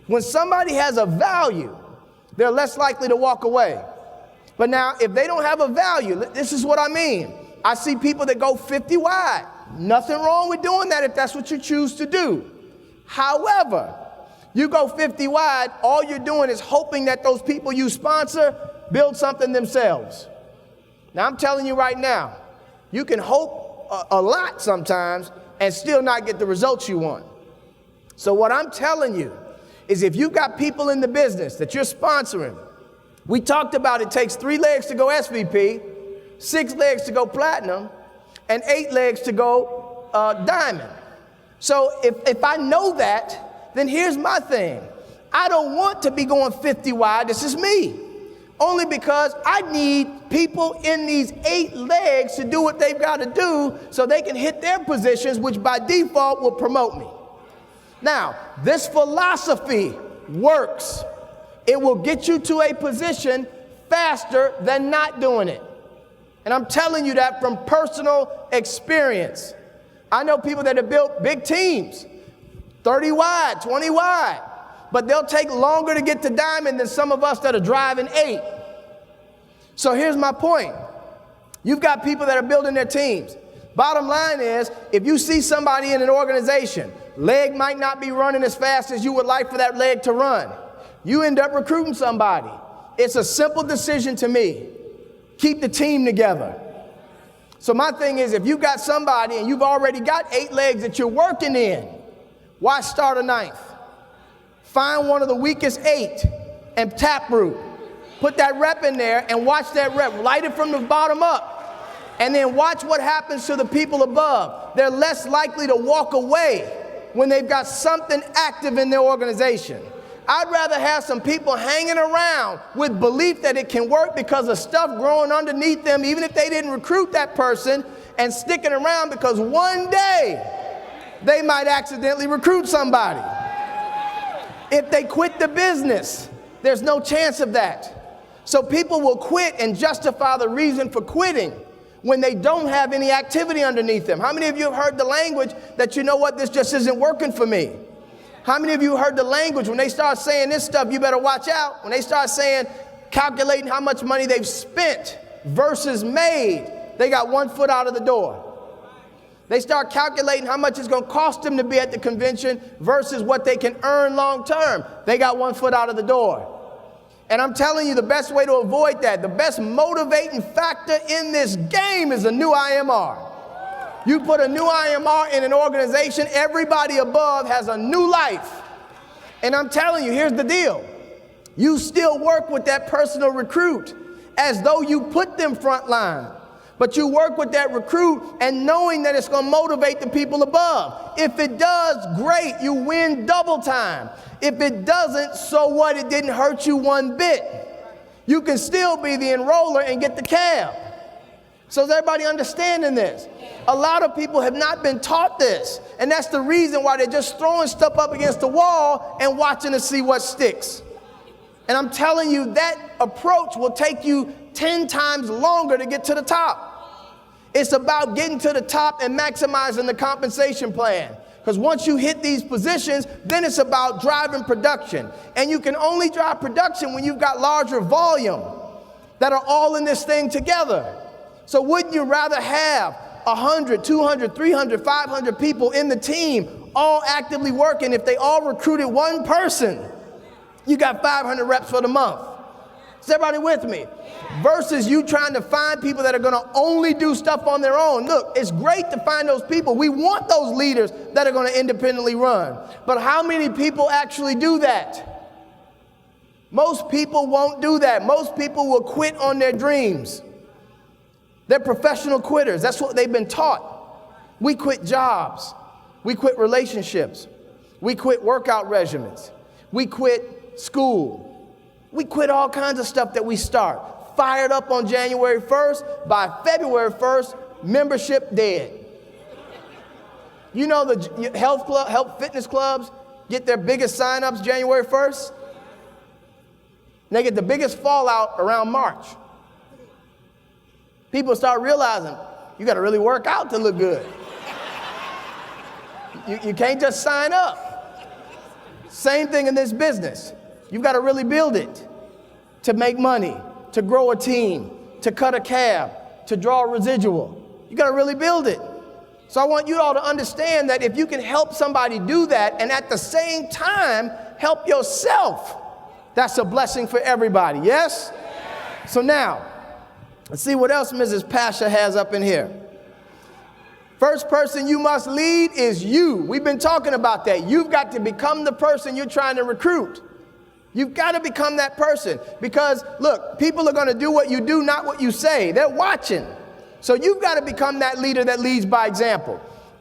When somebody has a value, they're less likely to walk away. But now, if they don't have a value, this is what I mean. I see people that go 50 wide. Nothing wrong with doing that if that's what you choose to do. However, you go 50 wide, all you're doing is hoping that those people you sponsor build something themselves. Now, I'm telling you right now, you can hope a lot sometimes and still not get the results you want. So what I'm telling you is if you got people in the business that you're sponsoring, we talked about it takes 3 legs to go SVP, 6 legs to go platinum, and 8 legs to go diamond. So if I know that, then here's my thing. I don't want to be going 50 wide. This is me. Only because I need people in these 8 legs to do what they've got to do so they can hit their positions, which by default will promote me. Now, this philosophy works. It will get you to a position faster than not doing it. And I'm telling you that from personal experience. I know people that have built big teams, 30 wide, 20 wide, but they'll take longer to get to diamond than some of us that are driving 8. So here's my point. You've got people that are building their teams. Bottom line is, if you see somebody in an organization, leg might not be running as fast as you would like for that leg to run. You end up recruiting somebody. It's a simple decision to me. Keep the team together. So my thing is, if you got somebody and you've already got 8 legs that you're working in, why start a 9th? Find one of the weakest 8 and taproot. Put that rep in there and watch that rep. Light it from the bottom up. And then watch what happens to the people above. They're less likely to walk away when they've got something active in their organization. I'd rather have some people hanging around with belief that it can work because of stuff growing underneath them, even if they didn't recruit that person, and sticking around because one day they might accidentally recruit somebody. If they quit the business, there's no chance of that. So people will quit and justify the reason for quitting when they don't have any activity underneath them. How many of you have heard the language that, you know what, this just isn't working for me? How many of you heard the language when they start saying this stuff, you better watch out? When they start saying, calculating how much money they've spent versus made, they got 1 foot out of the door. They start calculating how much it's going to cost them to be at the convention versus what they can earn long term. They got 1 foot out of the door. And I'm telling you, the best way to avoid that, the best motivating factor in this game is a new IMR. You put a new IMR in an organization, everybody above has a new life. And I'm telling you, here's the deal. You still work with that personal recruit as though you put them front line. But you work with that recruit and knowing that it's going to motivate the people above. If it does, great, you win double time. If it doesn't, so what? It didn't hurt you one bit. You can still be the enroller and get the cab. So is everybody understanding this? A lot of people have not been taught this. And that's the reason why they're just throwing stuff up against the wall and watching to see what sticks. And I'm telling you, that approach will take you 10 times longer to get to the top. It's about getting to the top and maximizing the compensation plan. Because once you hit these positions, then it's about driving production. And you can only drive production when you've got larger volume that are all in this thing together. So wouldn't you rather have 100, 200, 300, 500 people in the team all actively working? If they all recruited one person, you got 500 reps for the month. Is everybody with me? Versus you trying to find people that are going to only do stuff on their own. Look, it's great to find those people. We want those leaders that are going to independently run. But how many people actually do that? Most people won't do that. Most people will quit on their dreams. They're professional quitters. That's what they've been taught. We quit jobs. We quit relationships. We quit workout regimens. We quit school. We quit all kinds of stuff that we start. Fired up on January 1st. By February 1st, membership dead. You know the health fitness clubs get their biggest sign-ups January 1st? And they get the biggest fallout around March. People start realizing you got to really work out to look good. You can't just sign up. Same thing in this business. You've got to really build it to make money, to grow a team, to cut a cab, to draw a residual. You got to really build it. So I want you all to understand that if you can help somebody do that and at the same time help yourself, that's a blessing for everybody. Yes? So now, let's see what else Mrs. Pasha has up in here. First person you must lead is you. We've been talking about that. You've got to become the person you're trying to recruit. You've got to become that person because, look, people are going to do what you do, not what you say. They're watching. So you've got to become that leader that leads by example.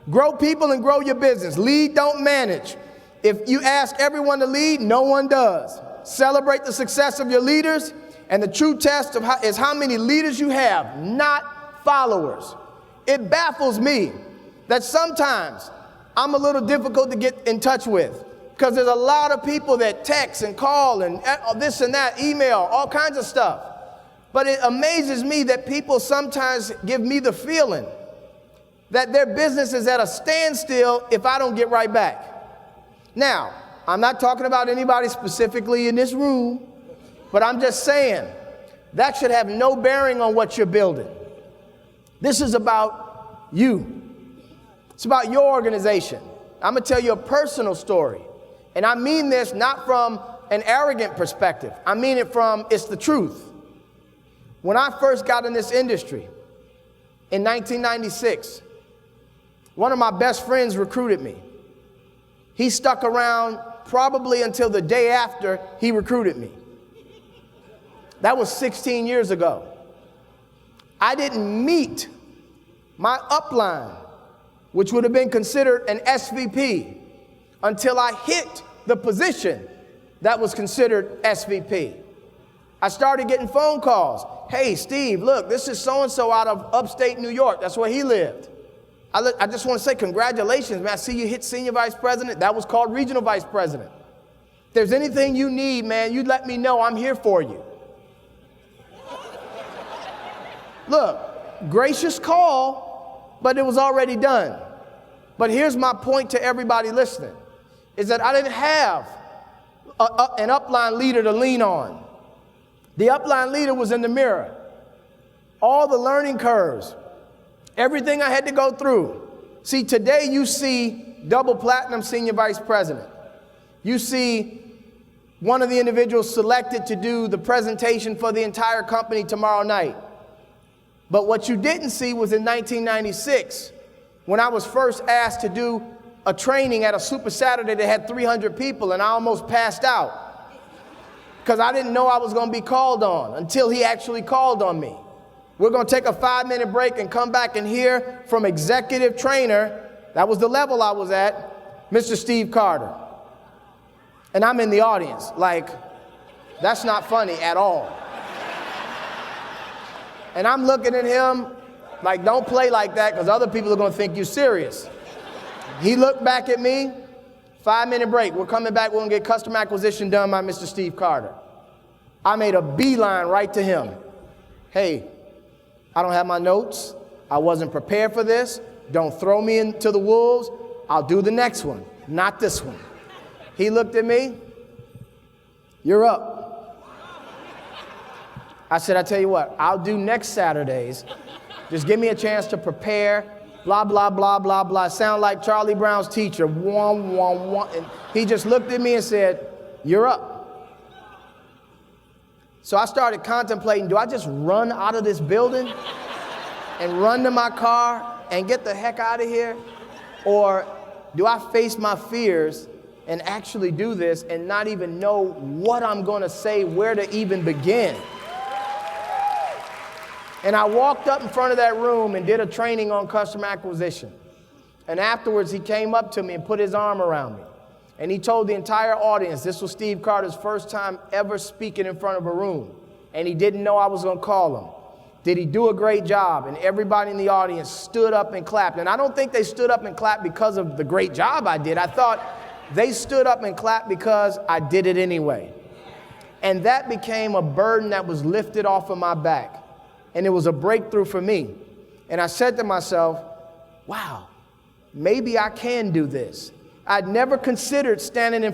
Grow people and grow your business. Lead, don't manage. If you ask everyone to lead, no one does. Celebrate the success of your leaders, and the true test is how many leaders you have, not followers. It baffles me that sometimes I'm a little difficult to get in touch with because there's a lot of people that text and call and this and that, email, all kinds of stuff. But it amazes me that people sometimes give me the feeling that their business is at a standstill if I don't get right back. Now, I'm not talking about anybody specifically in this room, but I'm just saying that should have no bearing on what you're building. This is about you. It's about your organization. I'm going to tell you a personal story. And I mean this not from an arrogant perspective. I mean it from, it's the truth. When I first got in this industry in 1996, one of my best friends recruited me. He stuck around probably until the day after he recruited me. That was 16 years ago. I didn't meet my upline, which would have been considered an SVP, until I hit the position that was considered SVP. I started getting phone calls. Hey, Steve, look, this is so-and-so out of upstate New York. That's where he lived. I just want to say congratulations, man. I see you hit senior vice president. That was called regional vice president. If there's anything you need, man, you let me know. I'm here for you. Look, gracious call, but it was already done. But here's my point to everybody listening, is that I didn't have an upline leader to lean on. The upline leader was in the mirror. All the learning curves, everything I had to go through. See, today you see double platinum senior vice president. You see one of the individuals selected to do the presentation for the entire company tomorrow night. But what you didn't see was in 1996, when I was first asked to do a training at a Super Saturday that had 300 people, and I almost passed out because I didn't know I was going to be called on until he actually called on me. We're going to take a 5-minute break and come back and hear from executive trainer, that was the level I was at, Mr. Steve Carter. And I'm in the audience, like, that's not funny at all. And I'm looking at him like, don't play like that because other people are going to think you're serious. He looked back at me, 5-minute break. We're coming back. We're going to get customer acquisition done by Mr. Steve Carter. I made a beeline right to him. Hey, I don't have my notes. I wasn't prepared for this. Don't throw me into the wolves. I'll do the next one, not this one. He looked at me. You're up. I said, I tell you what, I'll do next Saturdays. Just give me a chance to prepare, blah, blah, blah, blah, blah. Sound like Charlie Brown's teacher. Wah, wah, wah. And he just looked at me and said, you're up. So I started contemplating, do I just run out of this building and run to my car and get the heck out of here? Or do I face my fears and actually do this and not even know what I'm going to say, where to even begin? And I walked up in front of that room and did a training on customer acquisition. And afterwards, he came up to me and put his arm around me. And he told the entire audience, this was Steve Carter's first time ever speaking in front of a room. And he didn't know I was going to call him. Did he do a great job? And everybody in the audience stood up and clapped. And I don't think they stood up and clapped because of the great job I did. I thought they stood up and clapped because I did it anyway. And that became a burden that was lifted off of my back. And it was a breakthrough for me. And I said to myself, wow, maybe I can do this. I'd never considered standing in front